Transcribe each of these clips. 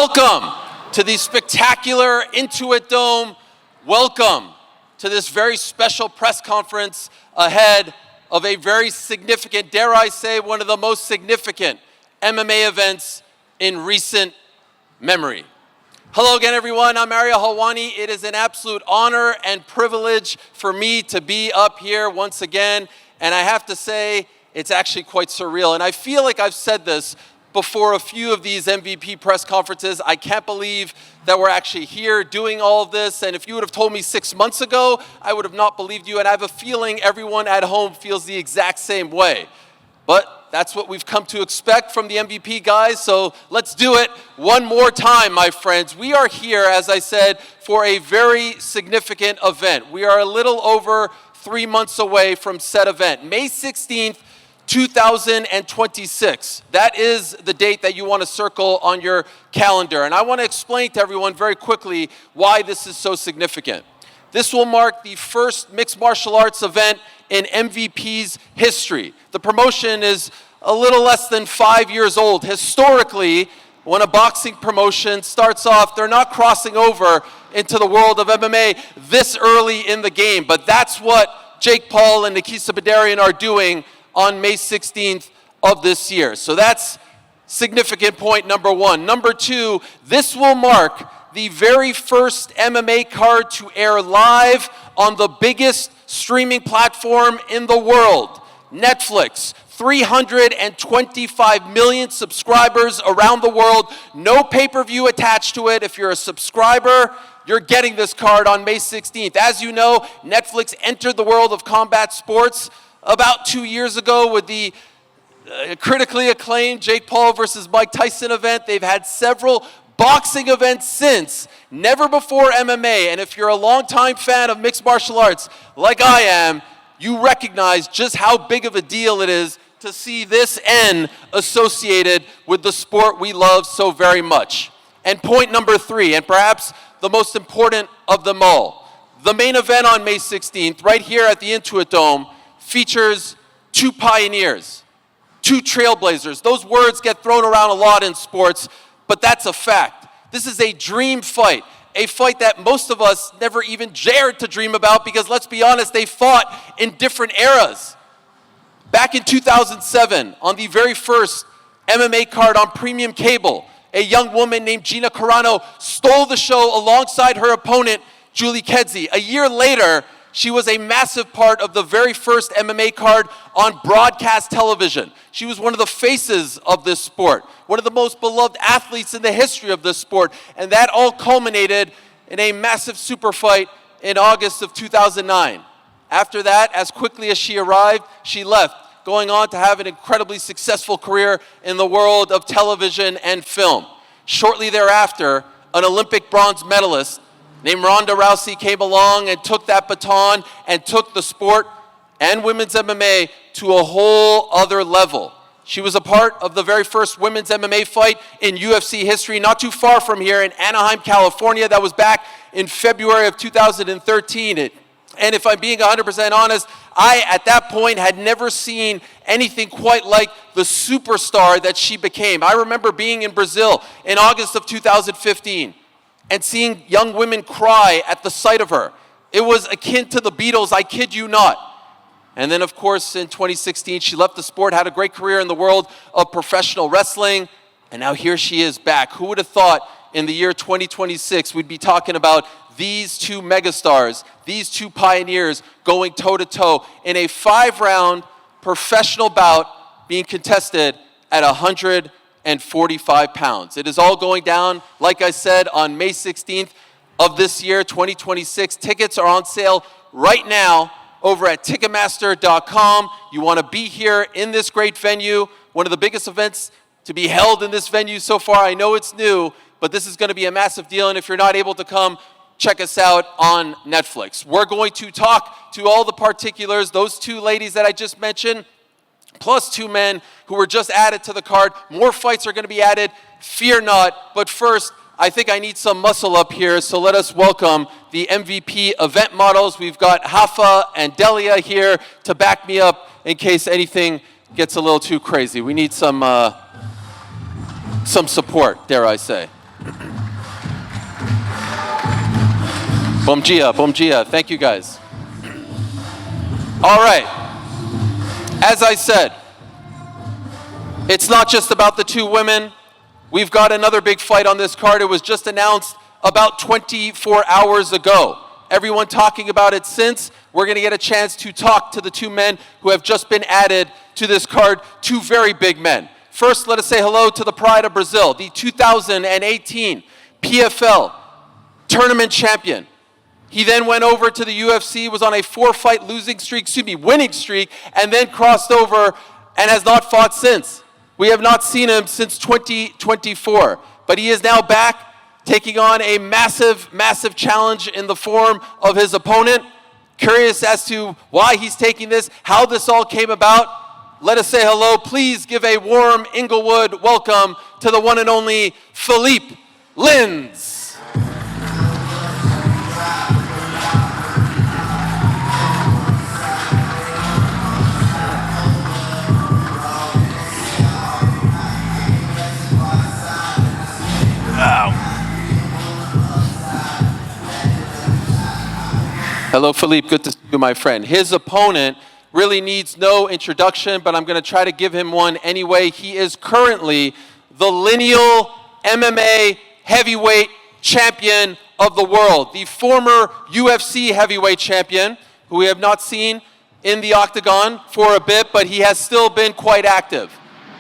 Welcome to the spectacular Intuit Dome. Welcome to this very special press conference ahead of a very significant, dare I say, one of the most significant MMA events in recent memory. Hello again, everyone. I'm Ariel Helwani. It is an absolute honor and privilege for me to be up here once again. And I have to say, it's actually quite surreal. And I feel like I've said this before a few of these MVP press conferences. I can't believe that we're actually here doing all of this. And if you would have told me 6 months ago, I would have not believed you. And I have a feeling everyone at home feels the exact same way. But that's what we've come to expect from the MVP guys. So let's do it one more time, my friends. We are here, as I said, for a very significant event. We are a little over 3 months away from said event. May 16th, 2026. That is the date that you want to circle on your calendar. And I want to explain to everyone very quickly why this is so significant. This will mark the first mixed martial arts event in MVP's history. The promotion is a little less than 5 years old. Historically, when a boxing promotion starts off, they're not crossing over into the world of MMA this early in the game. But that's what Jake Paul and Nikisa Badarian are doing on May 16th of this year. So that's significant point number one. Number two, this will mark the very first MMA card to air live on the biggest streaming platform in the world, Netflix. 325 million subscribers around the world, no pay-per-view attached to it. If you're a subscriber, you're getting this card on May 16th. As you know, Netflix entered the world of combat sports about 2 years ago with the critically acclaimed Jake Paul versus Mike Tyson event. They've had several boxing events since, never before MMA. And if you're a longtime fan of mixed martial arts, like I am, you recognize just how big of a deal it is to see this N associated with the sport we love so very much. And point number three, and perhaps the most important of them all, the main event on May 16th, right here at the Intuit Dome, features two pioneers, two trailblazers. Those words get thrown around a lot in sports, but that's a fact. This is a dream fight, a fight that most of us never even dared to dream about because, let's be honest, they fought in different eras. Back in 2007, on the very first MMA card on premium cable, a young woman named Gina Carano stole the show alongside her opponent, Julie Kedzie. A year later, she was a massive part of the very first MMA card on broadcast television. She was one of the faces of this sport, one of the most beloved athletes in the history of this sport, and that all culminated in a massive super fight in August of 2009. After that, as quickly as she arrived, she left, going on to have an incredibly successful career in the world of television and film. Shortly thereafter, an Olympic bronze medalist named Ronda Rousey came along and took that baton and took the sport and women's MMA to a whole other level. She was a part of the very first women's MMA fight in UFC history, not too far from here in Anaheim, California. That was back in February of 2013. And if I'm being 100% honest, I, at that point, had never seen anything quite like the superstar that she became. I remember being in Brazil in August of 2015. And seeing young women cry at the sight of her. It was akin to the Beatles, I kid you not. And then, of course, in 2016, she left the sport, had a great career in the world of professional wrestling, and now here she is back. Who would have thought in the year 2026 we'd be talking about these two megastars, these two pioneers going toe-to-toe in a 5-round professional bout being contested at 145 pounds. It is all going down, like I said, on May 16th of this year, 2026. Tickets are on sale right now over at Ticketmaster.com. You want to be here in this great venue, one of the biggest events to be held in this venue so far. I know it's new, but this is going to be a massive deal, and if you're not able to come, check us out on Netflix. We're going to talk to all the particulars, those two ladies that I just mentioned, plus two men who were just added to the card. More fights are going to be added, fear not. But first, I think I need some muscle up here, so let us welcome the MVP event models. We've got Hafa and Delia here to back me up in case anything gets a little too crazy. We need some support, dare I say. Bom dia. Thank you, guys. All right. As I said, it's not just about the two women. We've got another big fight on this card. It was just announced about 24 hours ago. Everyone talking about it since. We're going to get a chance to talk to the two men who have just been added to this card, two very big men. First, let us say hello to the pride of Brazil, the 2018 PFL tournament champion. He then went over to the UFC, was on a 4-fight winning streak, and then crossed over and has not fought since. We have not seen him since 2024, but he is now back taking on a massive, massive challenge in the form of his opponent. Curious as to why he's taking this, how this all came about. Let us say hello. Please give a warm Inglewood welcome to the one and only Philipe Lins. Hello, Philipe. Good to see you, my friend. His opponent really needs no introduction, but I'm going to try to give him one anyway. He is currently the lineal MMA heavyweight champion of the world, the former UFC heavyweight champion, who we have not seen in the octagon for a bit, but he has still been quite active.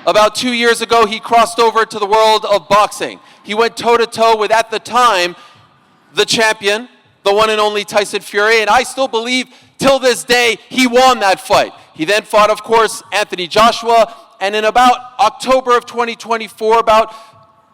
About 2 years ago, he crossed over to the world of boxing. He went toe-to-toe with, at the time, the champion, the one and only Tyson Fury, and I still believe till this day he won that fight. He then fought, of course, Anthony Joshua, and in about October of 2024, about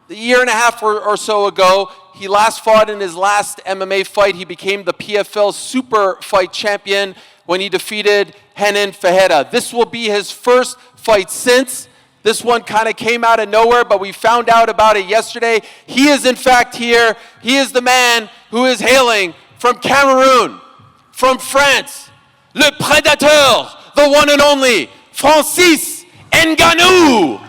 a year and a half or so ago, he last fought in his last MMA fight. He became the PFL Super Fight champion when he defeated Renan Ferreira. This will be his first fight since. This one kind of came out of nowhere, but we found out about it yesterday. He is in fact here. He is the man who is hailing from Cameroon, from France, le prédateur, the one and only Francis Ngannou.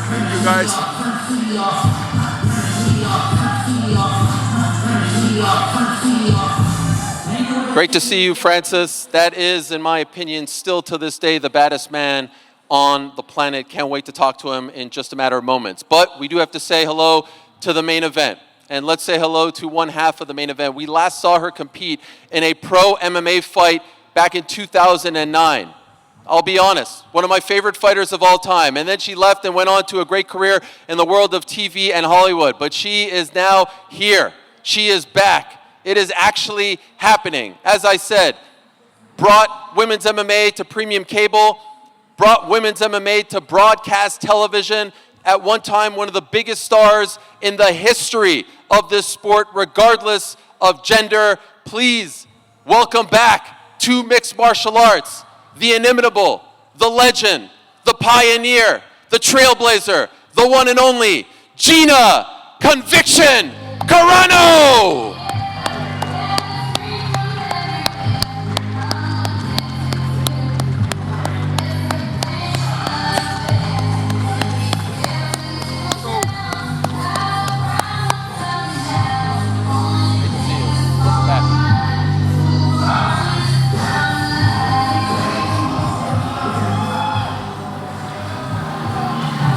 Thank you, guys. Great to see you, Francis. That is, in my opinion, still to this day, the baddest man on the planet. Can't wait to talk to him in just a matter of moments. But we do have to say hello to the main event. And let's say hello to one half of the main event. We last saw her compete in a pro MMA fight back in 2009. I'll be honest, one of my favorite fighters of all time. And then she left and went on to a great career in the world of TV and Hollywood. But she is now here. She is back. It is actually happening. As I said, brought women's MMA to premium cable, brought women's MMA to broadcast television. At one time, one of the biggest stars in the history of this sport, regardless of gender. Please welcome back to mixed martial arts, the inimitable, the legend, the pioneer, the trailblazer, the one and only Gina Conviction Carano!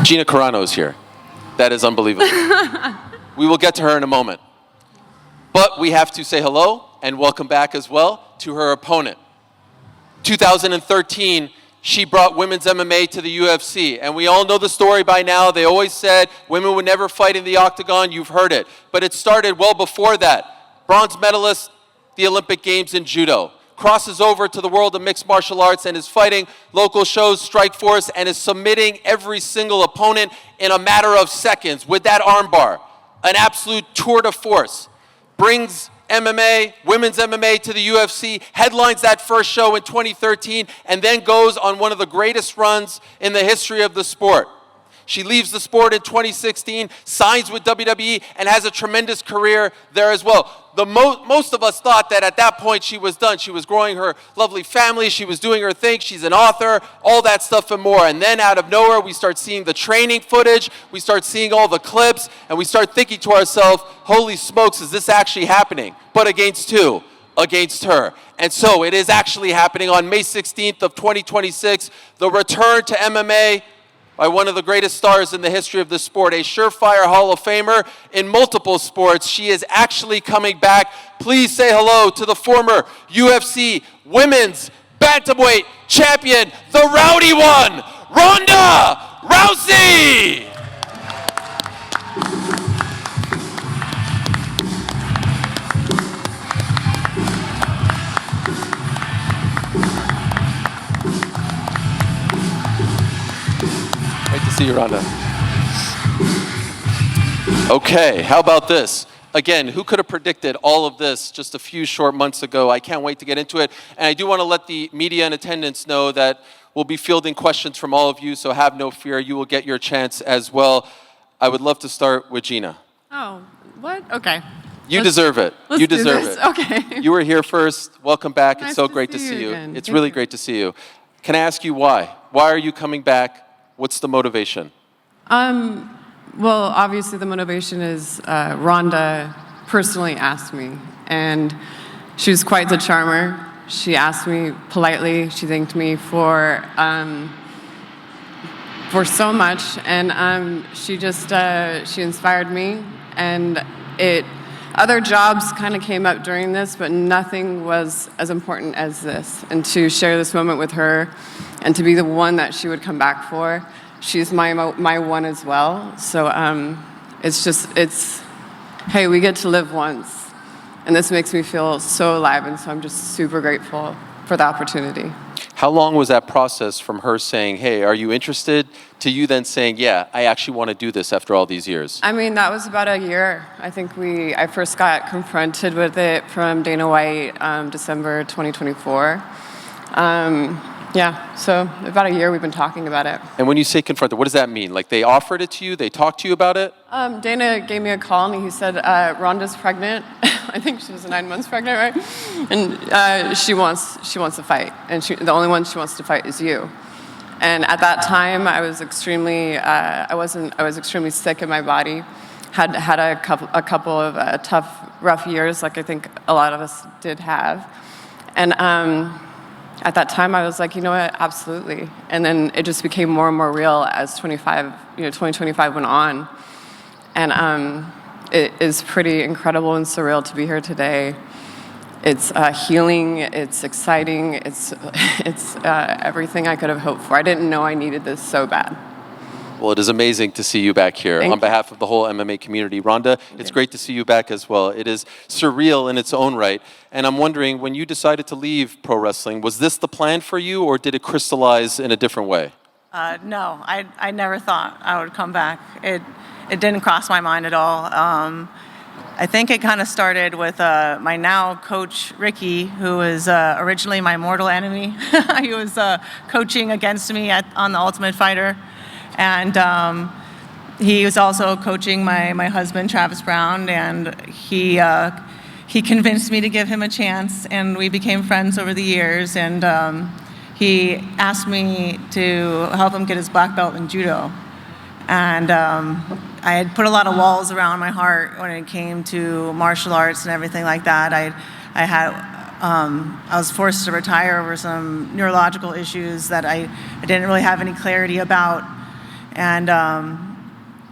Gina Carano is here. That is unbelievable. We will get to her in a moment. But we have to say hello and welcome back as well to her opponent. 2013, she brought women's MMA to the UFC. And we all know the story by now. They always said women would never fight in the octagon. You've heard it. But it started well before that. Bronze medalist, the Olympic Games in judo. Crosses over to the world of mixed martial arts and is fighting local shows, Strikeforce, and is submitting every single opponent in a matter of seconds with that armbar. An absolute tour de force. Brings MMA, women's MMA to the UFC, headlines that first show in 2013, and then goes on one of the greatest runs in the history of the sport. She leaves the sport in 2016, signs with WWE, and has a tremendous career there as well. Most of us thought that at that point she was done. She was growing her lovely family. She was doing her thing. She's an author, all that stuff and more. And then out of nowhere, we start seeing the training footage. We start seeing all the clips, and we start thinking to ourselves, holy smokes, is this actually happening? But against who? Against her. And so it is actually happening on May 16th of 2026, the return to MMA by one of the greatest stars in the history of the sport, a surefire Hall of Famer in multiple sports. She is actually coming back. Please say hello to the former UFC Women's Bantamweight Champion, the Rowdy One, Ronda Rousey! Great to see you, Ronda. Okay, how about this? Again, who could have predicted all of this just a few short months ago? I can't wait to get into it. And I do want to let the media in attendance know that we'll be fielding questions from all of you, so have no fear. You will get your chance as well. I would love to start with Gina. Oh, what? Okay. You deserve it. You deserve it. Okay. You were here first. Welcome back. Nice It's so to great to see see you you. again. It's Thank really you. great to see you. Can I ask you why? Why are you coming back? What's the motivation? Well, obviously the motivation is Ronda personally asked me, and she was quite the charmer. She asked me politely. She thanked me for so much, and she just she inspired me. And other jobs kind of came up during this, but nothing was as important as this. And to share this moment with her, and to be the one that she would come back for. She's my one as well. So it's hey, we get to live once. And this makes me feel so alive, and so I'm just super grateful for the opportunity. How long was that process from her saying, hey, are you interested, to you then saying, yeah, I actually want to do this after all these years? I mean, that was about a year. I think I first got confronted with it from Dana White, December 2024. Yeah, so about a year we've been talking about it. And when you say confronted, what does that mean? Like they offered it to you? They talked to you about it? Dana gave me a call and he said, Rhonda's pregnant. I think she was 9 months pregnant, right? And she wants to fight. And the only one she wants to fight is you. And at that time, I was extremely, I was extremely sick in my body. Had a couple of tough, rough years, like I think a lot of us did have. And at that time, I was like, you know what, absolutely. And then it just became more and more real as 2025 went on. And it is pretty incredible and surreal to be here today. It's healing, it's exciting, it's everything I could have hoped for. I didn't know I needed this so bad. Well, it is amazing to see you back here. On behalf of the whole MMA community. Ronda, it's great to see you back as well. It is surreal in its own right. And I'm wondering, when you decided to leave pro wrestling, was this the plan for you, or did it crystallize in a different way? No, I never thought I would come back. It didn't cross my mind at all. I think it kind of started with my now coach, Ricky, who was originally my mortal enemy. He was coaching against me on The Ultimate Fighter. And he was also coaching my husband, Travis Brown, and he convinced me to give him a chance, and we became friends over the years. And he asked me to help him get his black belt in judo. And I had put a lot of walls around my heart when it came to martial arts and everything like that. I was forced to retire over some neurological issues that I didn't really have any clarity about. And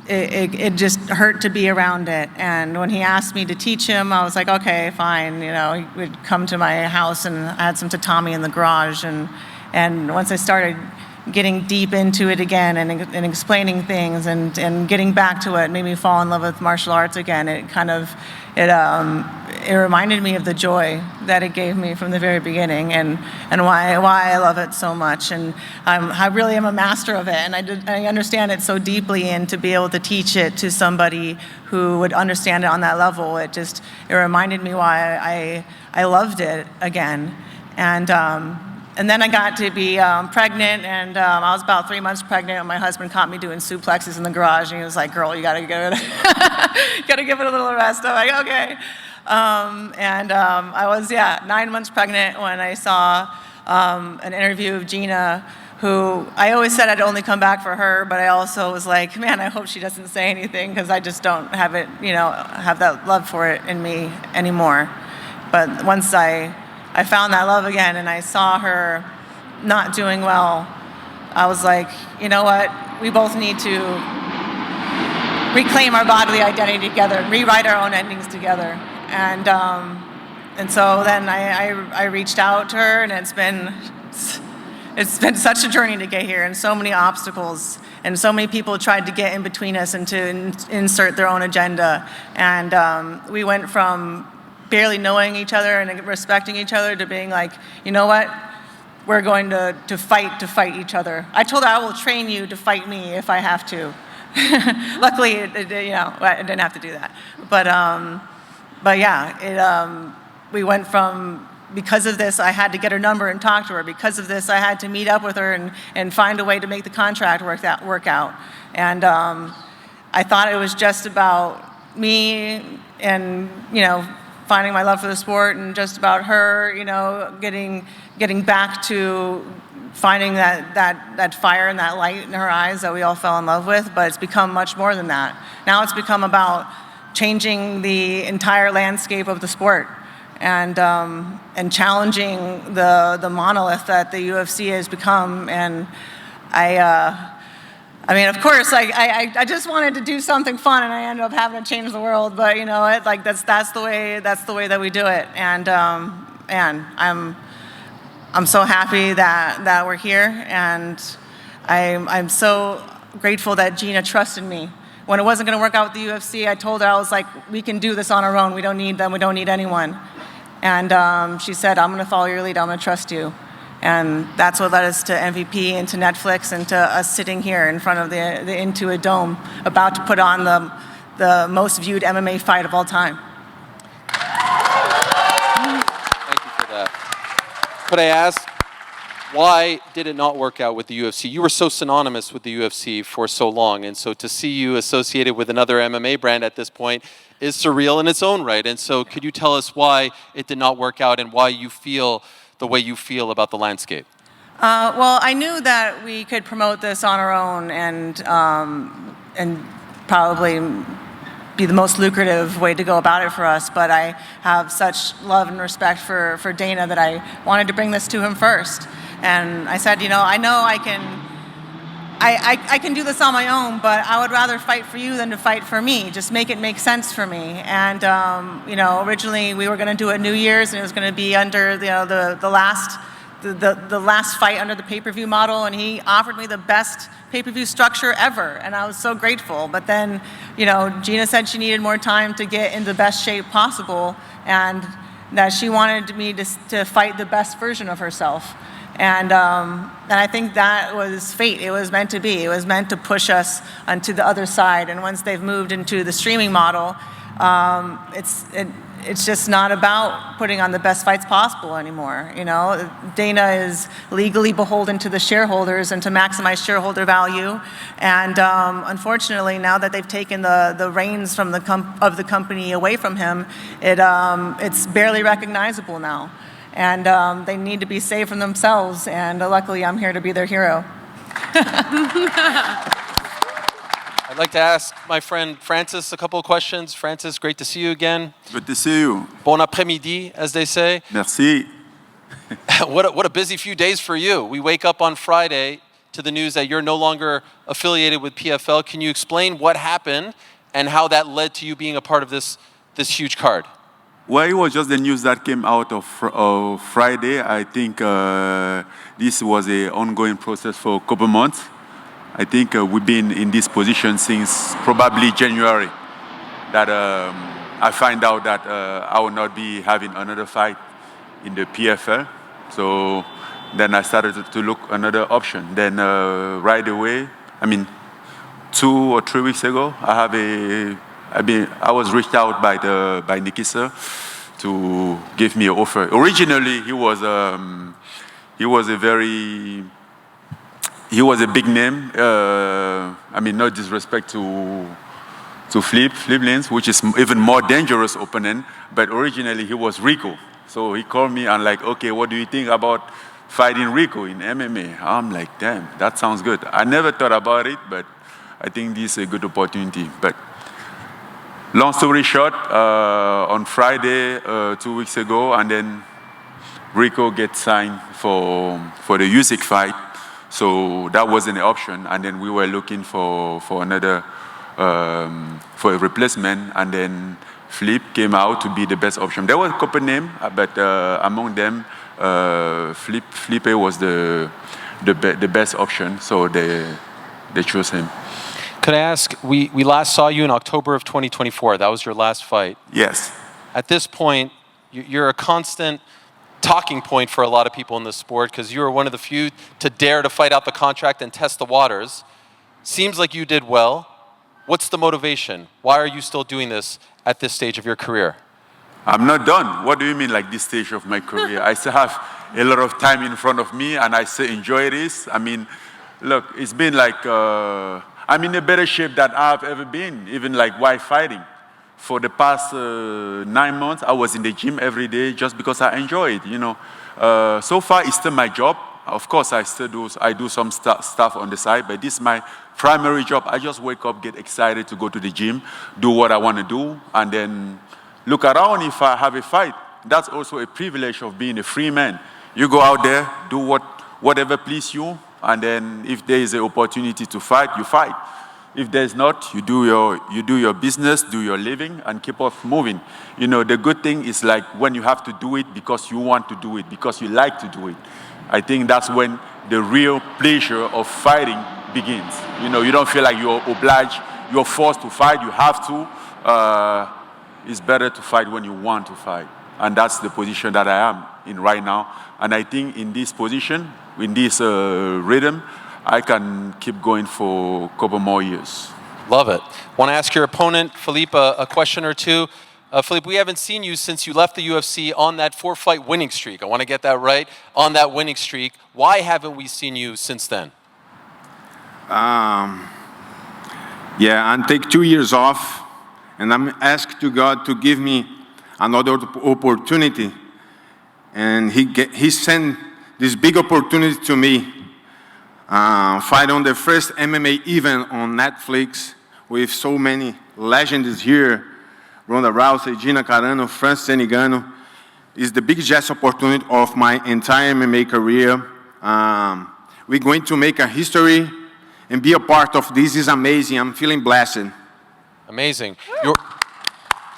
it just hurt to be around it. And when he asked me to teach him, I was like, okay, fine. You know, he would come to my house, and I had some tatami in the garage. And once I started getting deep into it again and explaining things and getting back to it made me fall in love with martial arts again. It reminded me of the joy that it gave me from the very beginning, and why I love it so much. And I really am a master of it, and I understand it so deeply, and to be able to teach it to somebody who would understand it on that level, it reminded me why I loved it again. And and then I got to be pregnant, and I was about 3 months pregnant, and my husband caught me doing suplexes in the garage, and he was like, "Girl, you gotta give it, gotta give it a little rest." I'm like, "Okay." I was 9 months pregnant when I saw an interview of Gina, who I always said I'd only come back for her, but I also was like, man, I hope she doesn't say anything because I just don't have it, have that love for it in me anymore. But once I found that love again and I saw her not doing well, I was like, you know what? We both need to reclaim our bodily identity together, rewrite our own endings together. And so then I reached out to her, and it's been such a journey to get here, and so many obstacles, and so many people tried to get in between us and to insert their own agenda. And we went from barely knowing each other and respecting each other to being like, you know what? We're going to fight each other. I told her I will train you to fight me if I have to. Luckily, I didn't have to do that. But yeah, we went from, because of this, I had to get her number and talk to her. Because of this, I had to meet up with her and find a way to make the contract work out. And I thought it was just about me and, finding my love for the sport, and just about her, getting back to finding that fire and that light in her eyes that we all fell in love with. But it's become much more than that. Now it's become about changing the entire landscape of the sport, and challenging the monolith that the UFC has become. And I mean, of course, I just wanted to do something fun, and I ended up having to change the world. But you know what? Like that's the way that we do it. And I'm so happy that we're here, and I'm so grateful that Gina trusted me. When it wasn't going to work out with the UFC, I told her, I was like, we can do this on our own. We don't need them. We don't need anyone. And she said, I'm going to follow your lead. I'm going to trust you. And that's what led us to MVP and to Netflix and to us sitting here in front of the Intuit Dome about to put on the most viewed MMA fight of all time. Thank you for that. Could I ask, why did it not work out with the UFC? You were so synonymous with the UFC for so long, and so to see you associated with another MMA brand at this point is surreal in its own right. And so could you tell us why it did not work out and why you feel the way you feel about the landscape? Well, I knew that we could promote this on our own and probably be the most lucrative way to go about it for us, but I have such love and respect for Dana that I wanted to bring this to him first. And I said, I know I can do this on my own, but I would rather fight for you than to fight for me. Just make it make sense for me. And originally we were going to do it New Year's, and it was going to be under the last fight under the pay-per-view model, and he offered me the best pay-per-view structure ever, and I was so grateful. But then, Gina said she needed more time to get in the best shape possible, and that she wanted me to fight the best version of herself. And I think that was fate. It was meant to be. It was meant to push us onto the other side. And once they've moved into the streaming model, it's just not about putting on the best fights possible anymore. Dana is legally beholden to the shareholders and to maximize shareholder value. And unfortunately, now that they've taken the reins from of the company away from him, it's barely recognizable now. And they need to be saved from themselves, and luckily I'm here to be their hero. I'd like to ask my friend Francis a couple of questions. Francis, great to see you again. Good to see you. Bon après-midi, as they say. Merci. What a busy few days for you. We wake up on Friday to the news that you're no longer affiliated with PFL. Can you explain what happened and how that led to you being a part of this huge card? Well, it was just the news that came out of Friday. I think this was an ongoing process for a couple months. I think we've been in this position since probably January, that I find out that I will not be having another fight in the PFL. So then I started to look another option. Then right away, 2 or 3 weeks ago, I was reached out by Nikisa to give me an offer. Originally, he he was a big name. I mean, no disrespect to Philipe Lins, which is even more dangerous opponent. But originally he was Rico. So he called me and like, okay, what do you think about fighting Rico in MMA? I'm like, damn, that sounds good. I never thought about it, but I think this is a good opportunity. But long story short, on Friday, 2 weeks ago, and then Rico gets signed for the Usyk fight. So that wasn't an option. And then we were looking for another, for a replacement. And then Philipe came out to be the best option. There were a couple names, but among them, Philipe was the best option. So they chose him. Could I ask, we last saw you in October of 2024. That was your last fight. Yes. At this point, you're a constant talking point for a lot of people in the sport because you were one of the few to dare to fight out the contract and test the waters. Seems like you did well. What's the motivation? Why are you still doing this at this stage of your career? I'm not done. What do you mean, like this stage of my career? I still have a lot of time in front of me, and I still enjoy this. I mean, look, it's been like, I'm in a better shape than I've ever been, even like while fighting. For the past 9 months, I was in the gym every day just because I enjoy it, you know. So far, it's still my job. Of course, I do some stuff on the side, but this is my primary job. I just wake up, get excited to go to the gym, do what I want to do, and then look around if I have a fight. That's also a privilege of being a free man. You go out there, do whatever pleases you, and then if there is an opportunity to fight, you fight. If there's not, you do your business, do your living, and keep off moving. You know, the good thing is like when you have to do it because you want to do it, because you like to do it. I think that's when the real pleasure of fighting begins. You know, you don't feel like you're obliged, you're forced to fight, you have to. It's better to fight when you want to fight. And that's the position that I am in right now. And I think in this position, in this rhythm, I can keep going for a couple more years. Love it. Want to ask your opponent, Philipe, a question or two. Philipe, we haven't seen you since you left the UFC on that 4-fight winning streak. I want to get that right. On that winning streak. Why haven't we seen you since then? Yeah, I take 2 years off, and I'm asked to God to give me another opportunity. And he sent this big opportunity to me. Fight on the first MMA event on Netflix with so many legends here. Ronda Rousey, Gina Carano, Francis Ngannou. It's the biggest opportunity of my entire MMA career. We're going to make a history and be a part of this. Is amazing. I'm feeling blessed. Amazing.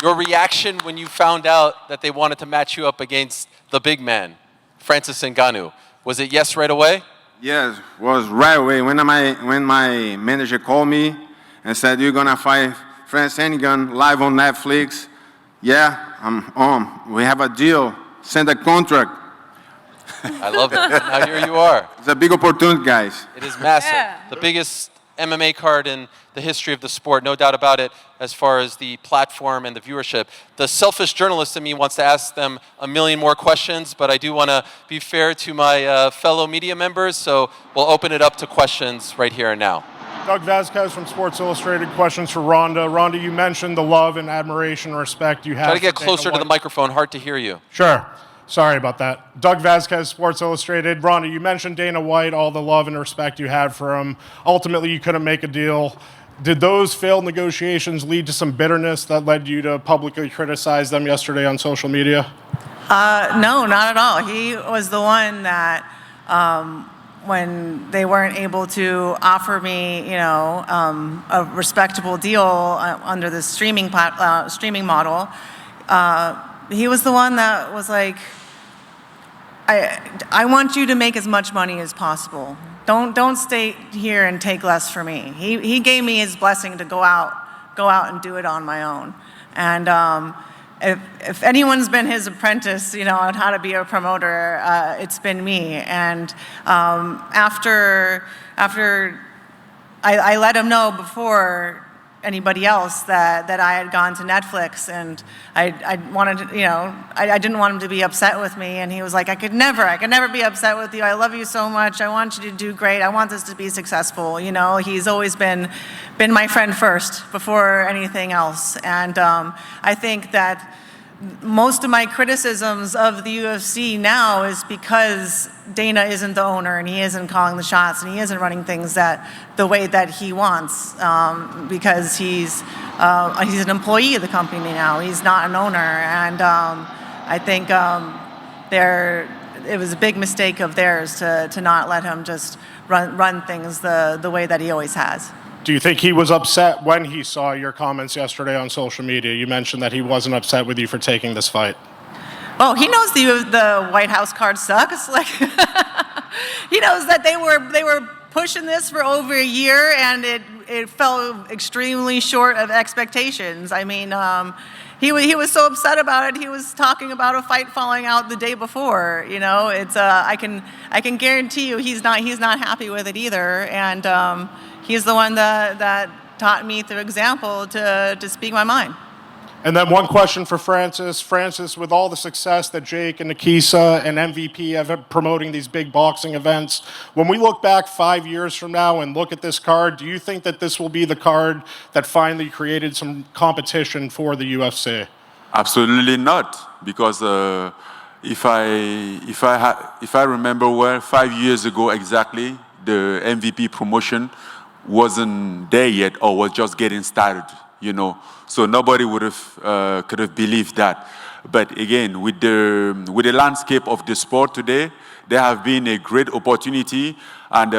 Your reaction when you found out that they wanted to match you up against the big man, Francis Ngannou, was it yes right away? Yes, was right away. When my manager called me and said, you're going to fight Francis Ngannou live on Netflix, yeah, I'm on. We have a deal. Send a contract. I love it. Now here you are. It's a big opportunity, guys. It is massive. Yeah. The biggest MMA card in the history of the sport, no doubt about it, as far as the platform and the viewership. The selfish journalist in me wants to ask them a million more questions, but I do want to be fair to my fellow media members, so we'll open it up to questions right here and now. Doug Vasquez from Sports Illustrated. Questions for Ronda. Ronda, you mentioned the love and admiration and respect you have. Try to get for Dana closer to the White. microphone. Hard to hear you. Sure. Sorry about that. Doug Vasquez, Sports Illustrated. Ronda, you mentioned Dana White, all the love and respect you had for him. Ultimately, you couldn't make a deal. Did those failed negotiations lead to some bitterness that led you to publicly criticize them yesterday on social media? No, not at all. He was the one that, when they weren't able to offer me, a respectable deal under the streaming model, he was the one that was like, I want you to make as much money as possible. Don't stay here and take less for me. He gave me his blessing to go out and do it on my own. And if anyone's been his apprentice, on how to be a promoter, it's been me. And after I let him know before anybody else that I had gone to Netflix, and I wanted to, I didn't want him to be upset with me, and he was like, I could never be upset with you. I love you so much. I want you to do great. I want this to be successful. He's always been my friend first before anything else, and I think that most of my criticisms of the UFC now is because Dana isn't the owner and he isn't calling the shots and he isn't running things the way that he wants, because he's an employee of the company now. He's not an owner, and I think it was a big mistake of theirs to not let him just run things the way that he always has. Do you think he was upset when he saw your comments yesterday on social media? You mentioned that he wasn't upset with you for taking this fight. Oh, he knows the White House card sucks. Like, he knows that they were pushing this for over a year, and it fell extremely short of expectations. I mean, he was so upset about it. He was talking about a fight falling out the day before. It's I can guarantee you he's not happy with it either, and he's the one that taught me through example to speak my mind. And then one question for Francis. Francis, with all the success that Jake and Nikisa and MVP have promoting these big boxing events, when we look back 5 years from now and look at this card, do you think that this will be the card that finally created some competition for the UFC? Absolutely not, because if I remember well, 5 years ago exactly, the MVP promotion wasn't there yet or was just getting started, So nobody could have believed that. But again, with the landscape of the sport today, there have been a great opportunity. And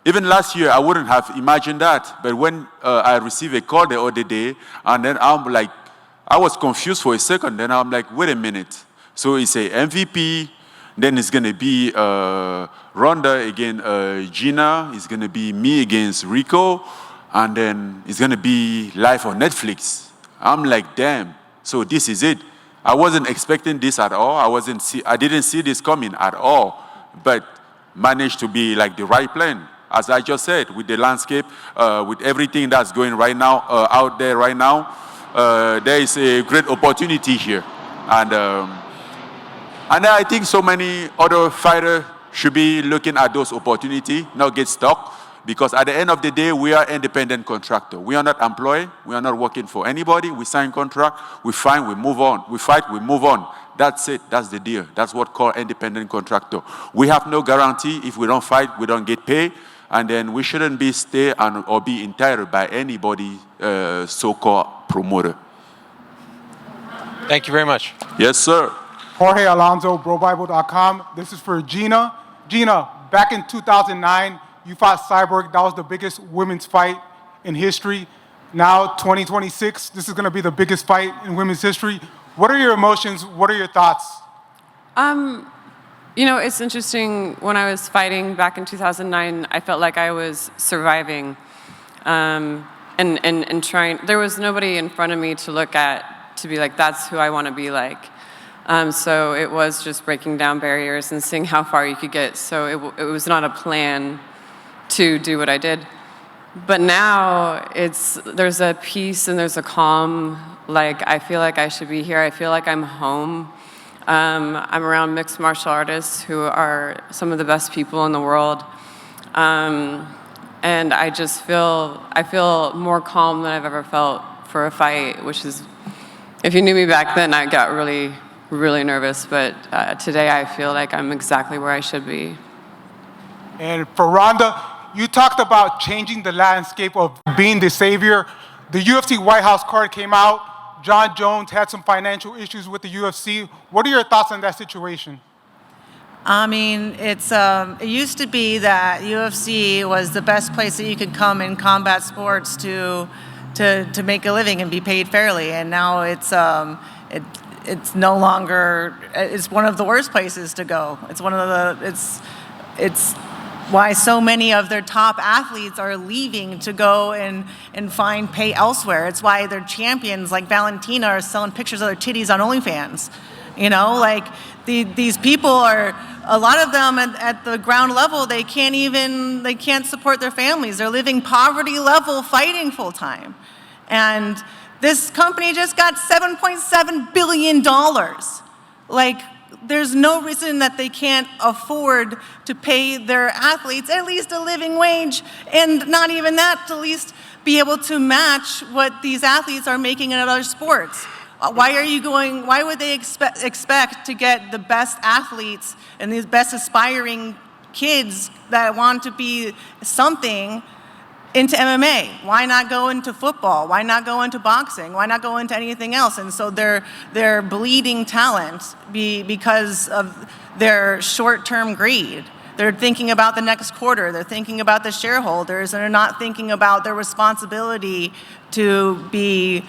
even last year, I wouldn't have imagined that. But when I received a call the other day, and then I was confused for a second. Then I'm like, wait a minute. So it's a MVP. Then it's going to be Ronda against Gina. It's going to be me against Rico. And then it's going to be live on Netflix. I'm like, damn. So this is it. I wasn't expecting this at all. I didn't see this coming at all. But managed to be like the right plan. As I just said, with the landscape, with everything that's going right now, out there right now, there is a great opportunity here. And I think so many other fighters should be looking at those opportunities, not get stuck. Because at the end of the day, we are independent contractor. We are not employed. We are not working for anybody. We sign contract. We fight. We move on. We fight. We move on. That's it. That's the deal. That's what called independent contractor. We have no guarantee. If we don't fight, we don't get paid. And then we shouldn't be or be entitled by anybody, so-called promoter. Thank you very much. Yes, sir. Jorge Alonso, BroBible.com. This is for Gina. Gina, back in 2009, you fought Cyborg. That was the biggest women's fight in history. Now, 2026, this is going to be the biggest fight in women's history. What are your emotions? What are your thoughts? It's interesting. When I was fighting back in 2009, I felt like I was surviving and trying. There was nobody in front of me to look at to be like, that's who I want to be like. So it was just breaking down barriers and seeing how far you could get. So it was not a plan to do what I did. But now there's a peace and there's a calm. Like, I feel like I should be here. I feel like I'm home. I'm around mixed martial artists who are some of the best people in the world. And I feel more calm than I've ever felt for a fight, which is, if you knew me back then, I got really, really nervous. But today I feel like I'm exactly where I should be. And for Ronda, you talked about changing the landscape of being the savior. The UFC White House card came out. John Jones had some financial issues with the UFC. What are your thoughts on that situation? I mean, it used to be that UFC was the best place that you could come in combat sports to make a living and be paid fairly, and now it's no longer. It's one of the worst places to go. It's one of the. It's why so many of their top athletes are leaving to go and find pay elsewhere. It's why their champions like Valentina are selling pictures of their titties on OnlyFans. These people are a lot of them at the ground level, they can't support their families. They're living poverty level fighting full time. And this company just got $7.7 billion. Like, there's no reason that they can't afford to pay their athletes at least a living wage, and not even that, to at least be able to match what these athletes are making in other sports. Why would they expect to get the best athletes and these best aspiring kids that want to be something into MMA? Why not go into football? Why not go into boxing? Why not go into anything else? And so they're bleeding talent because of their short-term greed. They're thinking about the next quarter. They're thinking about the shareholders, and they're not thinking about their responsibility to be,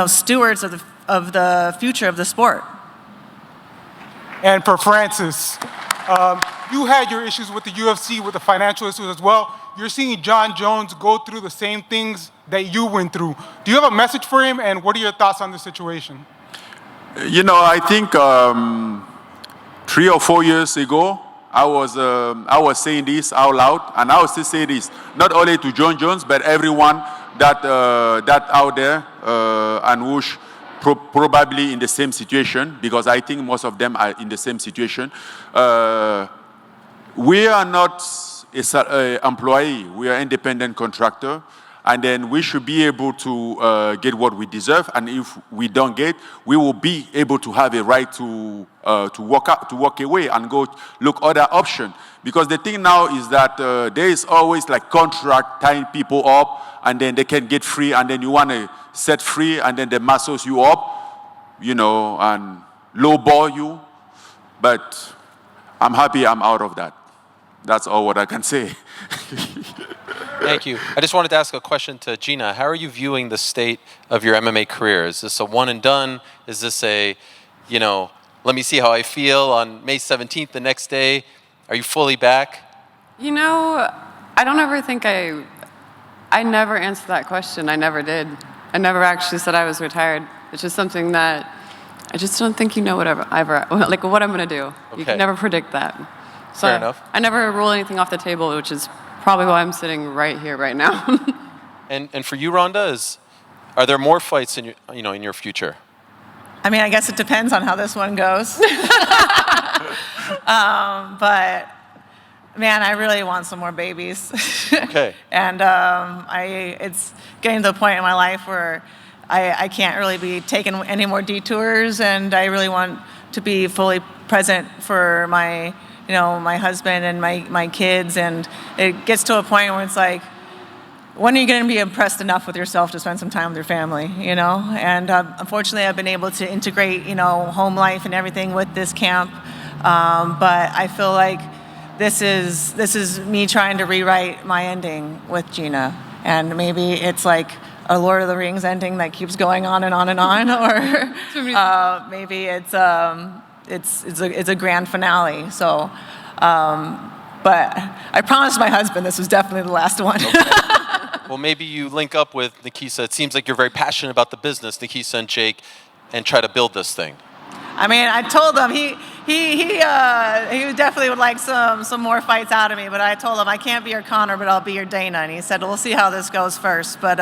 stewards of the future of the sport. And for Francis, you had your issues with the UFC, with the financial issues as well. You're seeing John Jones go through the same things that you went through. Do you have a message for him, and what are your thoughts on the situation? I think 3 or 4 years ago, I was saying this out loud, and I will still say this, not only to John Jones, but everyone that out there and who's probably in the same situation, because I think most of them are in the same situation. We are not an employee, we are independent contractor, and then we should be able to get what we deserve, and if we don't get, we will be able to have a right to walk away and go look other option. Because the thing now is that there is always like contract tying people up, and then they can get free, and then you want to set free, and then they muscles you up, and lowball you. But I'm happy I'm out of that. That's all what I can say. Thank you. I just wanted to ask a question to Gina. How are you viewing the state of your MMA career? Is this a one and done? Is this a, let me see how I feel on May 17th, the next day? Are you fully back? I don't ever think I never answered that question. I never did. I never actually said I was retired. It's just something that I just don't think what I'm going to do. Okay. You can never predict that. So Fair enough. I never rule anything off the table, which is probably why I'm sitting right here, right now. And for you, Ronda, are there more fights in your future? I mean, I guess it depends on how this one goes. But man, I really want some more babies. Okay. And it's getting to the point in my life where I can't really be taking any more detours, and I really want to be fully present for my husband and my kids. And it gets to a point where it's like, when are you going to be impressed enough with yourself to spend some time with your family, And unfortunately, I've been able to integrate, home life and everything with this camp. But I feel like this is me trying to rewrite my ending with Gina. And maybe it's like a Lord of the Rings ending that keeps going on and on and on, or maybe it's a grand finale. So, but I promised my husband this was definitely the last one. Okay. Well, maybe you link up with Nikisa. It seems like you're very passionate about the business, Nikisa and Jake, and try to build this thing. I mean, I told him he definitely would like some more fights out of me, but I told him I can't be your Connor, but I'll be your Dana. And he said, we'll see how this goes first. But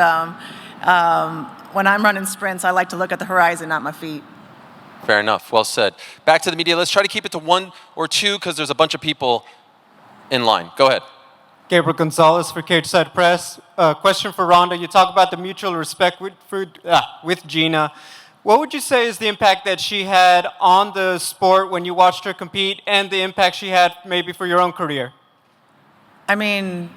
when I'm running sprints, I like to look at the horizon, not my feet. Fair enough. Well said. Back to the media. Let's try to keep it to 1 or 2 because there's a bunch of people in line. Go ahead. Gabriel Gonzalez for Cage Side Press. Question for Ronda. You talk about the mutual respect with Gina. What would you say is the impact that she had on the sport when you watched her compete, and the impact she had maybe for your own career? I mean,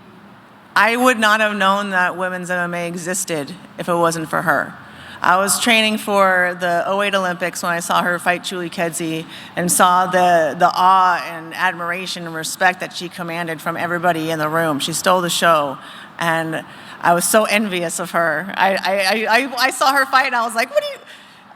I would not have known that women's MMA existed if it wasn't for her. I was training for the 2008 Olympics when I saw her fight Julie Kedzie and saw the awe and admiration and respect that she commanded from everybody in the room. She stole the show, and I was so envious of her. I saw her fight, and I was like,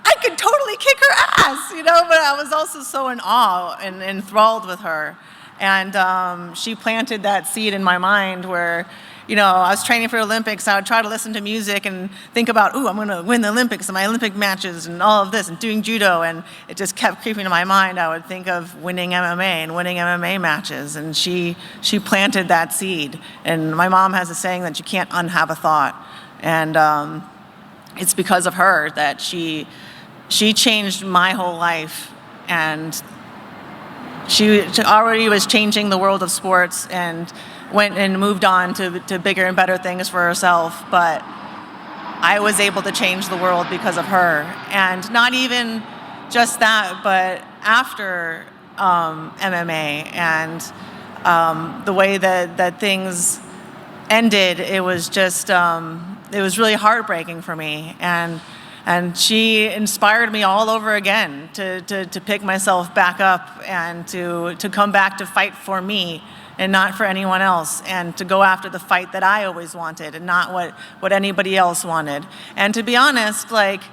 I could totally kick her ass, but I was also so in awe and enthralled with her. And she planted that seed in my mind where, I was training for Olympics. I would try to listen to music and think about, ooh, I'm going to win the Olympics and my Olympic matches and all of this and doing judo. And it just kept creeping to my mind. I would think of winning MMA and winning MMA matches. And she planted that seed. And my mom has a saying that you can't unhave a thought. And it's because of her that she changed my whole life. And she already was changing the world of sports and went and moved on to bigger and better things for herself. But I was able to change the world because of her. And not even just that, but after MMA and the way that things ended, it was just, it was really heartbreaking for me. And she inspired me all over again to pick myself back up and to come back to fight for me and not for anyone else, and to go after the fight that I always wanted and not what anybody else wanted. And to be honest, like,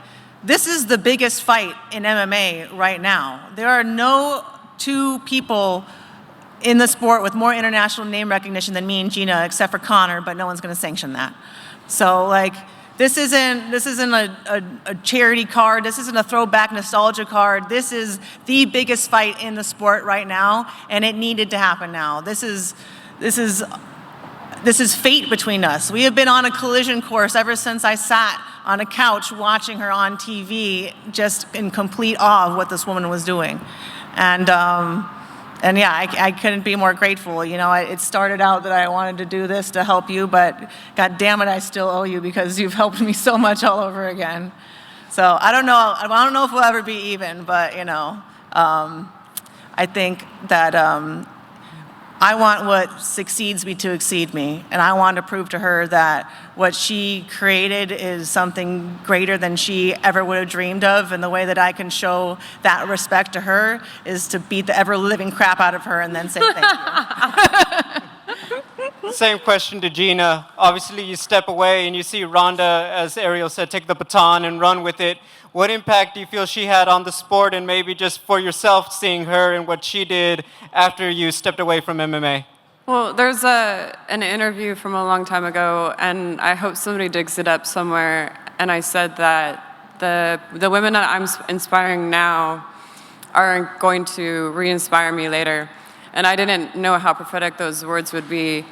this is the biggest fight in MMA right now. There are no two people in the sport with more international name recognition than me and Gina, except for Conor, but no one's gonna sanction that. So, like, this isn't a charity card. This isn't a throwback nostalgia card. This is the biggest fight in the sport right now, and it needed to happen now. This is fate between us. We have been on a collision course ever since I sat on a couch watching her on TV, just in complete awe of what this woman was doing. And yeah, I couldn't be more grateful. It started out that I wanted to do this to help you, but God damn it, I still owe you because you've helped me so much all over again. So I don't know if we'll ever be even, but I think that I want what succeeds me to exceed me, and I want to prove to her that what she created is something greater than she ever would have dreamed of, and the way that I can show that respect to her is to beat the ever-living crap out of her and then say thank you. Same question to Gina. Obviously, you step away and you see Ronda, as Ariel said, take the baton and run with it. What impact do you feel she had on the sport, and maybe just for yourself, seeing her and what she did after you stepped away from MMA? Well, there's an interview from a long time ago, and I hope somebody digs it up somewhere, and I said that the women that I'm inspiring now are going to re-inspire me later. And I didn't know how prophetic those words would be,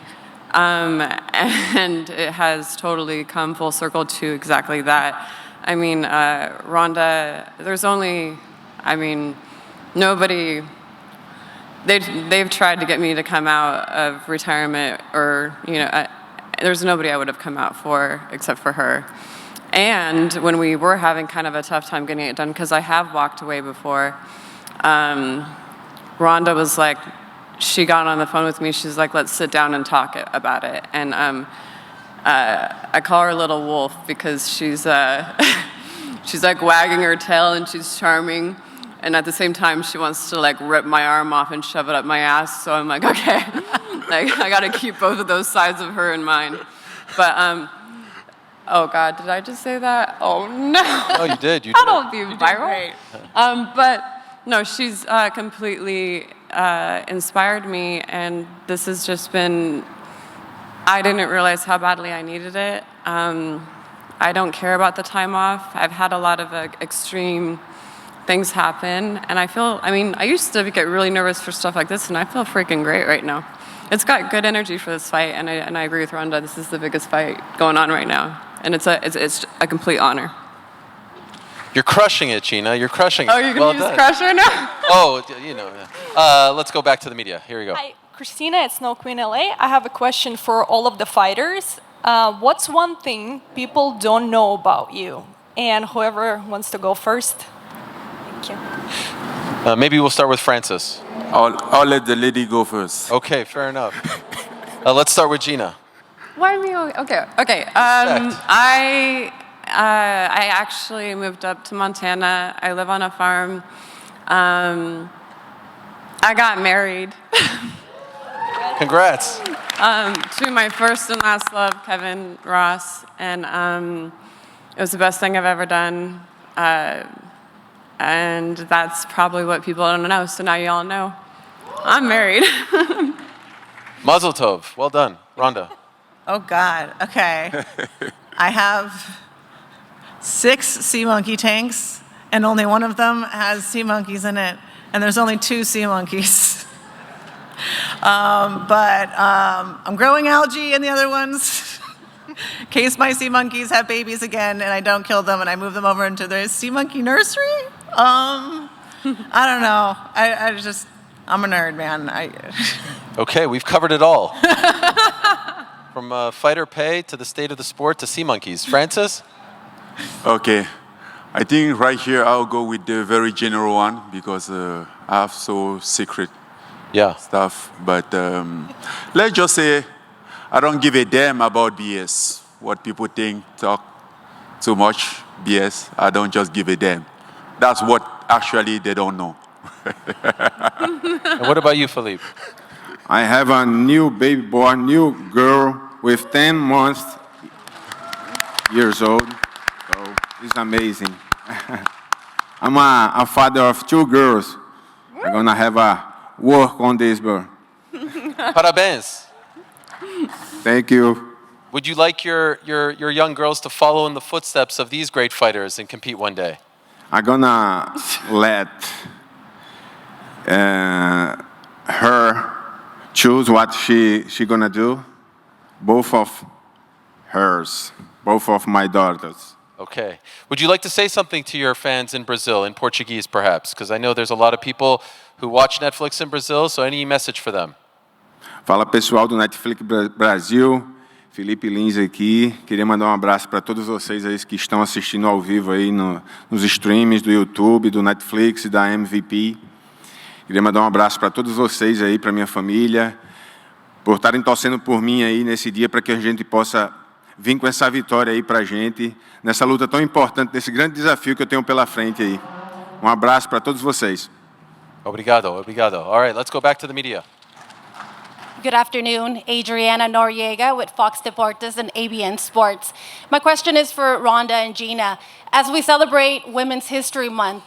and it has totally come full circle to exactly that. I mean, Ronda, nobody, they've tried to get me to come out of retirement, or, there's nobody I would have come out for except for her. And when we were having kind of a tough time getting it done, because I have walked away before, Ronda was like, she got on the phone with me, she's like, let's sit down and talk about it. And I call her Little Wolf because she's like wagging her tail and she's charming, and at the same time she wants to like rip my arm off and shove it up my ass. So I'm like, okay, like I got to keep both of those sides of her in mind. But oh God, did I just say that? Oh no! Oh, you did. You did. That'll be viral. But no, she's completely inspired me, and this has just been. I didn't realize how badly I needed it. I don't care about the time off. I've had a lot of extreme things happen, and I used to get really nervous for stuff like this, and I feel freaking great right now. It's got good energy for this fight, and I agree with Ronda. This is the biggest fight going on right now, and it's a complete honor. You're crushing it, Gina. You're crushing it. Oh, you're going to use crusher now? Oh, let's go back to the media. Here we go. Hi, Christina, it's Snow Queen LA. I have a question for all of the fighters. What's one thing people don't know about you? And whoever wants to go first. Thank you. Maybe we'll start with Francis. I'll let the lady go first. Okay, fair enough. Let's start with Gina. Why me? Okay. I actually moved up to Montana. I live on a farm. I got married. Congrats. To my first and last love, Kevin Ross, and it was the best thing I've ever done. And that's probably what people don't know, so now you all know. I'm married. Mazel tov. Well done. Ronda. Oh, God. Okay. I have 6 sea monkey tanks, and only one of them has sea monkeys in it. And there's only 2 sea monkeys. I'm growing algae in the other ones in case my sea monkeys have babies again and I don't kill them and I move them over into the sea monkey nursery. I don't know. I'm a nerd, man. Okay, we've covered it all. From fighter pay to the state of the sport to sea monkeys. Francis? Okay. I think right here I'll go with the very general one because I have so secret stuff. But let's just say I don't give a damn about BS. What people think, talk too much BS. I don't just give a damn. That's what actually they don't know. And what about you, Philippe? I have a new baby boy, new girl with 10 months years old. So it's amazing. I'm a father of 2 girls. I'm gonna have a work on this, bro. Parabéns. Thank you. Would you like your young girls to follow in the footsteps of these great fighters and compete one day? I'm gonna let her choose what she gonna do. Both of hers, both of my daughters. Okay. Would you like to say something to your fans in Brazil, in Portuguese perhaps? Because I know there's a lot of people who watch Netflix in Brazil, so any message for them? Fala pessoal do Netflix Brasil, Philipe Lins aqui. Queria mandar um abraço para todos vocês aí que estão assistindo ao vivo aí nos streams do YouTube, do Netflix e da MVP. Queria mandar um abraço para todos vocês aí, para minha família, por estarem torcendo por mim aí nesse dia para que a gente possa vir com essa vitória aí para a gente, nessa luta tão importante, nesse grande desafio que eu tenho pela frente aí. Um abraço para todos vocês. Obrigado, obrigado. All right, let's go back to the media. Good afternoon, Adriana Noriega with Fox Deportes and ABN Sports. My question is for Ronda and Gina. As we celebrate Women's History Month,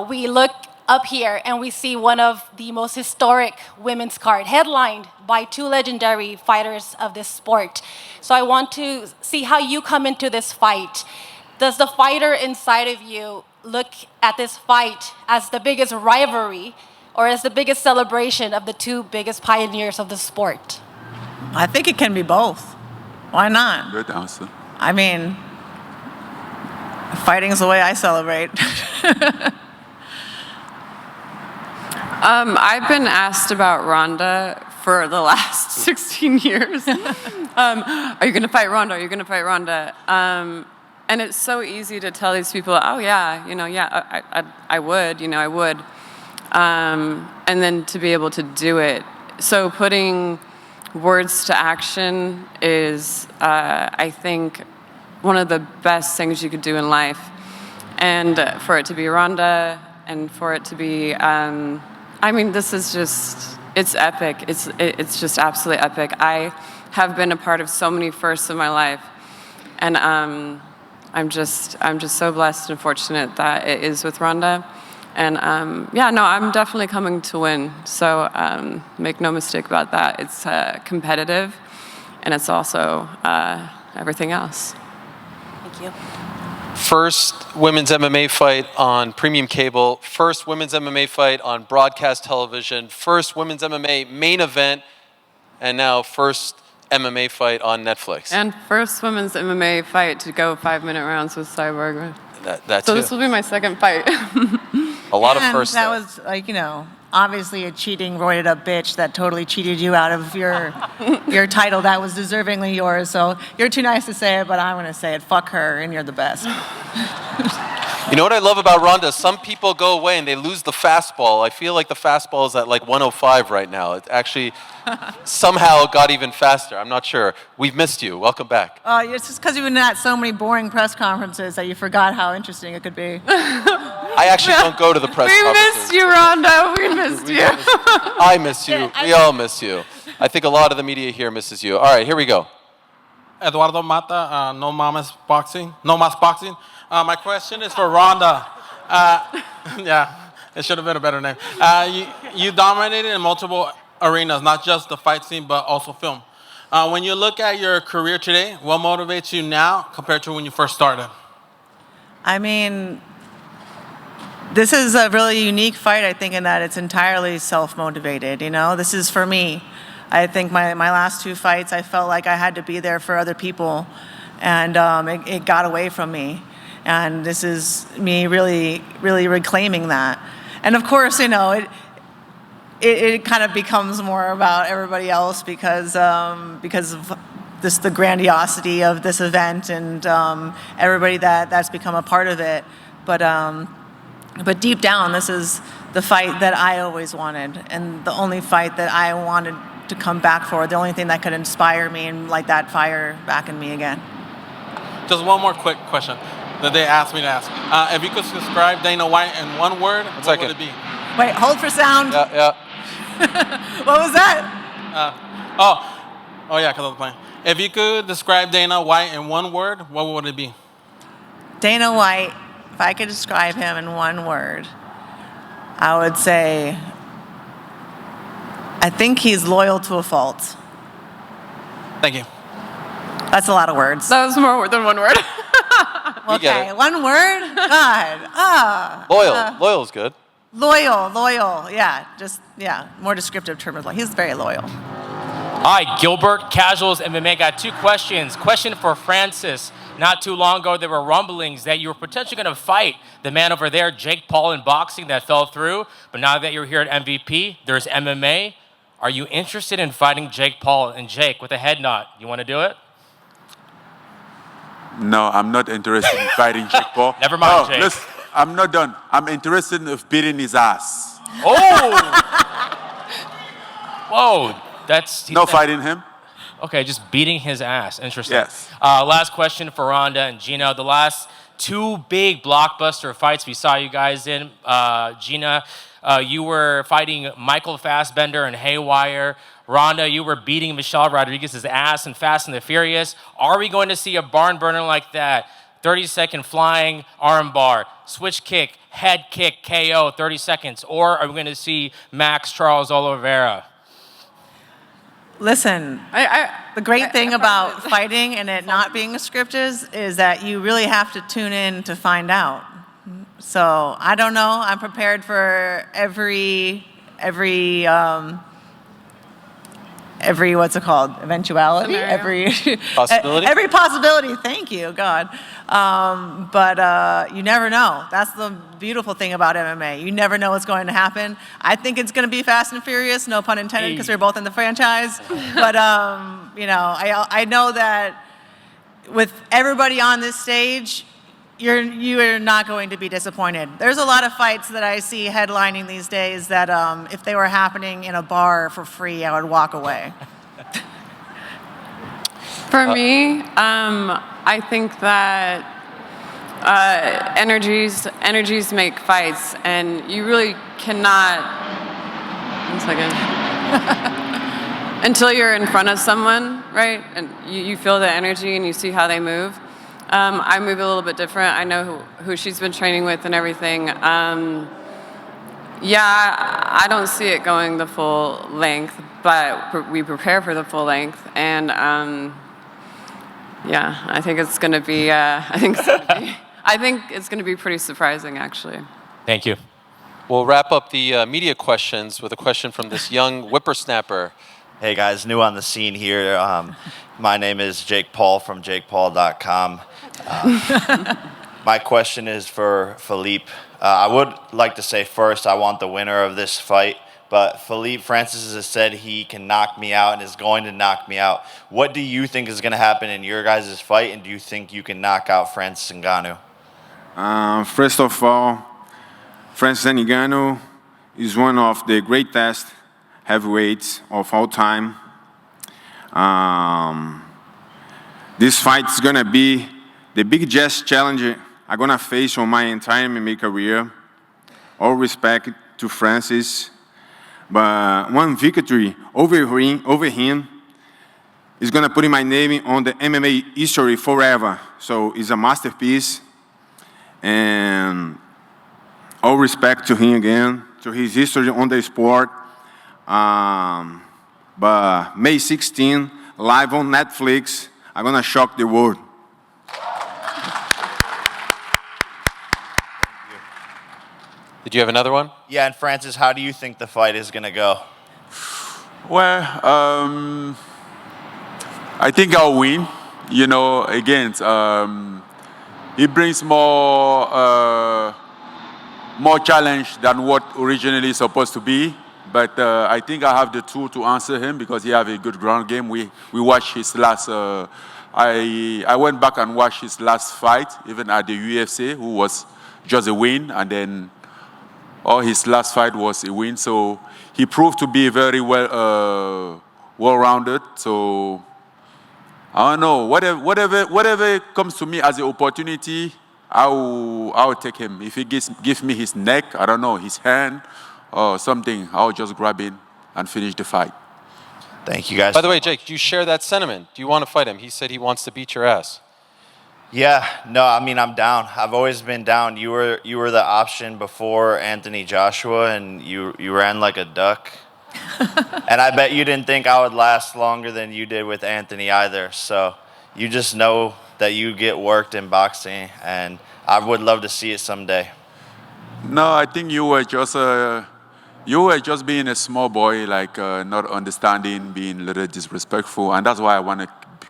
we look up here and we see one of the most historic women's card, headlined by 2 legendary fighters of this sport. So I want to see how you come into this fight. Does the fighter inside of you look at this fight as the biggest rivalry or as the biggest celebration of the 2 biggest pioneers of the sport? I think it can be both. Why not? Good answer. I mean, fighting's the way I celebrate. I've been asked about Ronda for the last 16 years. Are you going to fight Ronda? Are you going to fight Ronda? And it's so easy to tell these people, oh yeah, I would, I would. And then to be able to do it. So putting words to action is, I think, one of the best things you could do in life. And for it to be Ronda, and for it to be, this is just, it's epic. It's just absolutely epic. I have been a part of so many firsts in my life. And I'm just so blessed and fortunate that it is with Ronda. And I'm definitely coming to win. So make no mistake about that. It's competitive, and it's also everything else. Thank you. First women's MMA fight on premium cable, first women's MMA fight on broadcast television, first women's MMA main event, and now first MMA fight on Netflix. And first women's MMA fight to go 5-minute rounds with Cyborg. So this will be my second fight. A lot of firsts. That was obviously a cheating, roided up bitch that totally cheated you out of your title that was deservingly yours. So you're too nice to say it, but I'm going to say it. Fuck her, and you're the best. You know what I love about Ronda? Some people go away and they lose the fastball. I feel like the fastball is at 105 right now. It actually somehow got even faster. I'm not sure. We've missed you. Welcome back. It's just because you've been at so many boring press conferences that you forgot how interesting it could be. I actually don't go to the press conferences. We missed you, Ronda. We missed you. I miss you. We all miss you. I think a lot of the media here misses you. All right, here we go. Eduardo Mata, No Mas Boxing. My question is for Ronda. It should have been a better name. You dominated in multiple arenas, not just the fight scene, but also film. When you look at your career today, what motivates you now compared to when you first started? I mean, this is a really unique fight, I think, in that it's entirely self-motivated, you know? This is for me. I think my last 2 fights, I felt like I had to be there for other people, and it got away from me. And this is me really, really reclaiming that. And of course, you know, it kind of becomes more about everybody else because of the grandiosity of this event and everybody that's become a part of it. But deep down, this is the fight that I always wanted, and the only fight that I wanted to come back for, the only thing that could inspire me and light that fire back in me again. Just one more quick question that they asked me to ask. If you could describe Dana White in one word, what would it be? Wait, hold for sound. Yeah. What was that? Oh yeah, because I was playing. If you could describe Dana White in one word, what would it be? Dana White, if I could describe him in one word, I would say, I think he's loyal to a fault. Thank you. That's a lot of words. That was more than one word. Okay, one word? God. Loyal is good. Loyal, yeah. More descriptive term is like, he's very loyal. Hi, Gilbert, Casuals MMA. Got 2 questions. Question for Francis. Not too long ago, there were rumblings that you were potentially going to fight the man over there, Jake Paul, in boxing. That fell through. But now that you're here at MVP, there's MMA. Are you interested in fighting Jake Paul? And Jake, with a head nod, you want to do it? No, I'm not interested in fighting Jake Paul. Never mind, Jake. Listen, I'm not done. I'm interested in beating his ass. Oh! Whoa, no fighting him. Okay, just beating his ass. Interesting. Yes. Last question for Ronda and Gina. The last 2 big blockbuster fights we saw you guys in. Gina, you were fighting Michael Fassbender and Haywire. Ronda, you were beating Michelle Rodriguez's ass in Fast and the Furious. Are we going to see a barn burner like that? 30-second flying armbar, switch kick, head kick, KO, 30 seconds. Or are we going to see Max Charles Oliveira? Listen, the great thing about fighting and it not being scripted is that you really have to tune in to find out. So I don't know. I'm prepared for every what's it called? Eventuality? Scenario. Possibility? Every possibility. Thank you, God. But you never know. That's the beautiful thing about MMA. You never know what's going to happen. I think it's going to be Fast and Furious, no pun intended, because we're both in the franchise. But you know, I know that with everybody on this stage, you are not going to be disappointed. There's a lot of fights that I see headlining these days that if they were happening in a bar for free, I would walk away. For me, I think that energies make fights, and you really cannot. 1 second. Until you're in front of someone, right, and you feel the energy and you see how they move. I move a little bit different. I know who she's been training with and everything. I don't see it going the full length, but we prepare for the full length, and I think it's going to be. I think it's going to be pretty surprising, actually. Thank you. We'll wrap up the media questions with a question from this young whippersnapper. Hey guys, new on the scene here. My name is Jake Paul from JakePaul.com. My question is for Philipe. I would like to say first, I want the winner of this fight, but Philipe Francis has said he can knock me out and is going to knock me out. What do you think is going to happen in your guys' fight, and do you think you can knock out Francis Ngannou? First of all, Francis Ngannou is one of the greatest heavyweights of all time. This fight is going to be the biggest challenge I'm going to face on my entire MMA career. All respect to Francis, but one victory over him is going to put my name on the MMA history forever. So it's a masterpiece, and all respect to him again, to his history on the sport. But May 16, live on Netflix. I'm gonna shock the world. Did you have another one? Yeah, and Francis, how do you think the fight is gonna go? Well, I think I'll win. You know, again, it brings more challenge than what originally supposed to be. But I think I have the tool to answer him because he have a good ground game. We watched his last. I went back and watched his last fight, even at the UFC, who was just a win, and then his last fight was a win. So he proved to be very well-rounded. So I don't know. Whatever comes to me as an opportunity, I'll take him. If he gives me his neck, I don't know, his hand or something, I'll just grab it and finish the fight. Thank you, guys. By the way, Jake, do you share that sentiment? Do you want to fight him? He said he wants to beat your ass. Yeah, no, I mean, I'm down. I've always been down. You were the option before Anthony Joshua, and you ran like a duck. And I bet you didn't think I would last longer than you did with Anthony either. So you just know that you get worked in boxing, and I would love to see it someday. No, I think you were just being a small boy, like not understanding, being a little disrespectful, and that's why I want to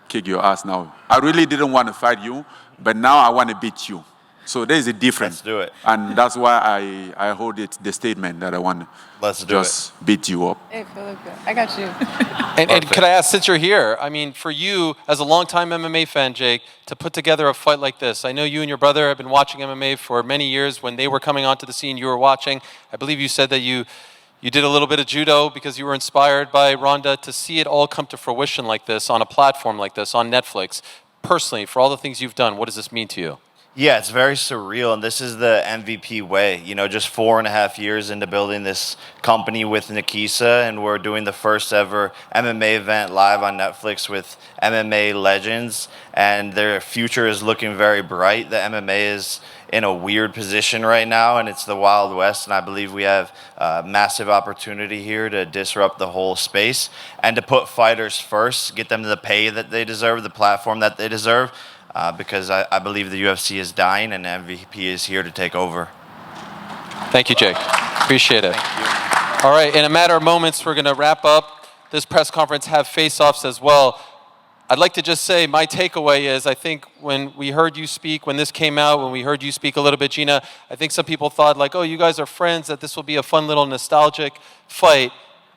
kick your ass now. I really didn't want to fight you, but now I want to beat you. So there's a difference. Let's do it. And that's why I hold the statement that I want to just beat you up. Hey, Philippe, I got you. And could I ask, since you're here, I mean, for you, as a longtime MMA fan, Jake, to put together a fight like this, I know you and your brother have been watching MMA for many years. When they were coming onto the scene, you were watching. I believe you said that you did a little bit of judo because you were inspired by Ronda. To see it all come to fruition like this on a platform like this, on Netflix, personally, for all the things you've done, what does this mean to you? Yeah, it's very surreal, and this is the MVP way. You know, just 4.5 years into building this company with Nikisa, and we're doing the first ever MMA event live on Netflix with MMA legends, and their future is looking very bright. The MMA is in a weird position right now, and it's the Wild West, and I believe we have a massive opportunity here to disrupt the whole space and to put fighters first, get them the pay that they deserve, the platform that they deserve, because I believe the UFC is dying and MVP is here to take over. Thank you, Jake. Appreciate it. Thank you. All right, in a matter of moments, we're going to wrap up this press conference, have face-offs as well. I'd like to just say my takeaway is I think when we heard you speak, when this came out, when we heard you speak a little bit, Gina, I think some people thought like, oh, you guys are friends, that this will be a fun little nostalgic fight.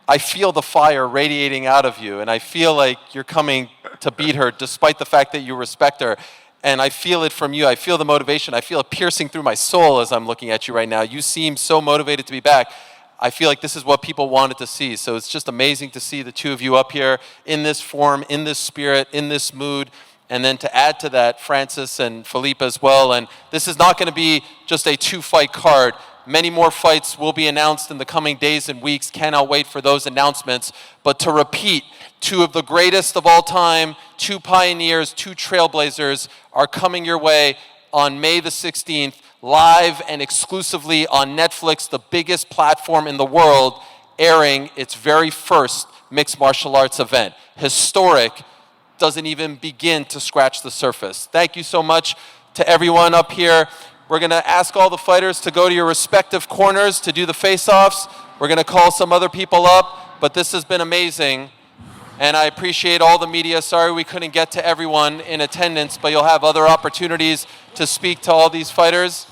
I feel the fire radiating out of you, and I feel like you're coming to beat her despite the fact that you respect her. And I feel it from you. I feel the motivation. I feel it piercing through my soul as I'm looking at you right now. You seem so motivated to be back. I feel like this is what people wanted to see. So it's just amazing to see the two of you up here in this form, in this spirit, in this mood. And then to add to that, Francis and Philippe as well. And this is not going to be just a 2-fight card. Many more fights will be announced in the coming days and weeks. Cannot wait for those announcements. But to repeat, 2 of the greatest of all time, 2 pioneers, 2 trailblazers are coming your way on May the 16th, live and exclusively on Netflix, the biggest platform in the world, airing its very first mixed martial arts event. Historic, doesn't even begin to scratch the surface. Thank you so much to everyone up here. We're going to ask all the fighters to go to your respective corners to do the face-offs. We're going to call some other people up, but this has been amazing. And I appreciate all the media. Sorry we couldn't get to everyone in attendance, but you'll have other opportunities to speak to all these fighters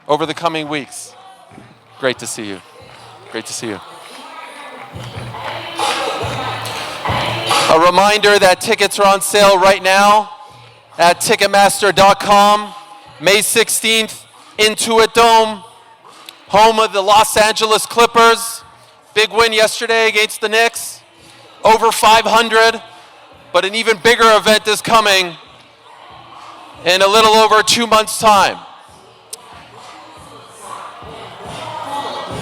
over the coming weeks. Great to see you. Great to see you. A reminder that tickets are on sale right now at Ticketmaster.com. May 16th, Intuit Dome, home of the Los Angeles Clippers. Big win yesterday against the Knicks. Over 500, but an even bigger event is coming in a little over 2 months' time.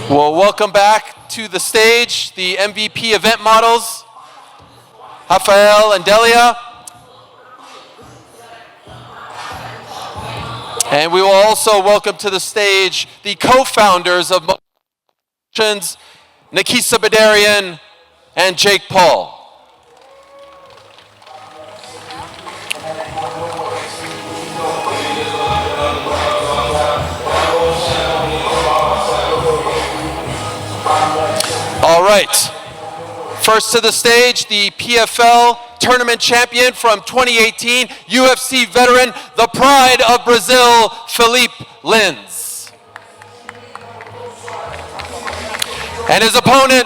Well, welcome back to the stage, the MVP event models, Rafael and Delia. And we will also welcome to the stage the co-founders of Nikisa Badarian and Jake Paul. First to the stage, the PFL tournament champion from 2018, UFC veteran, the pride of Brazil, Philipe Lins. And his opponent,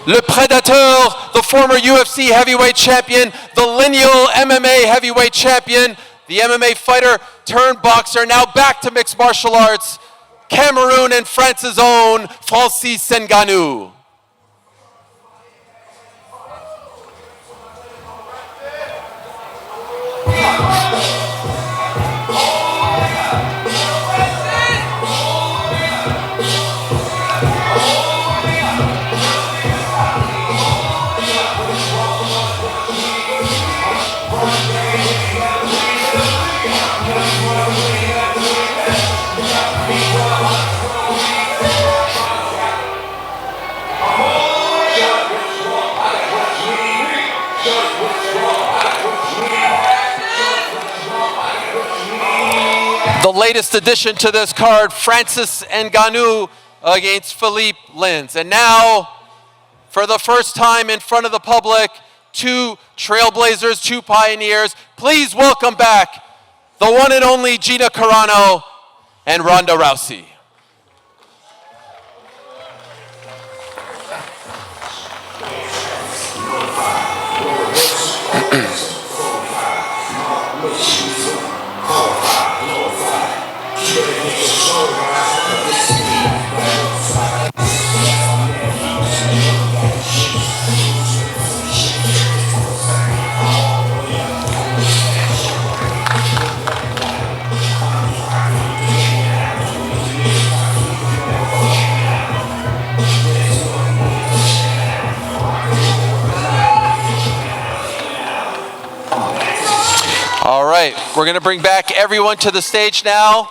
Le Prédateur, the former UFC heavyweight champion, the lineal MMA heavyweight champion, the MMA fighter turned boxer, now back to mixed martial arts, Cameroon and France's own Francis Ngannou. The latest addition to this card, Francis Ngannou against Philipe Lins. And now, for the first time in front of the public, two trailblazers, two pioneers. Please welcome back the one and only Gina Carano and Ronda Rousey. All right, we're going to bring back everyone to the stage now.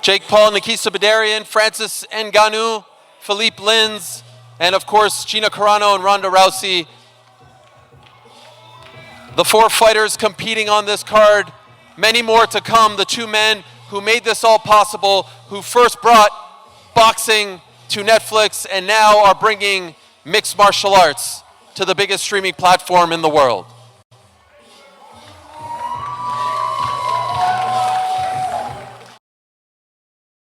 Jake Paul, Nikisa Badarian, Francis Ngannou, Philipe Lins, and of course, Gina Carano and Ronda Rousey. The four fighters competing on this card, many more to come. The two men who made this all possible, who first brought boxing to Netflix and now are bringing mixed martial arts to the biggest streaming platform in the world.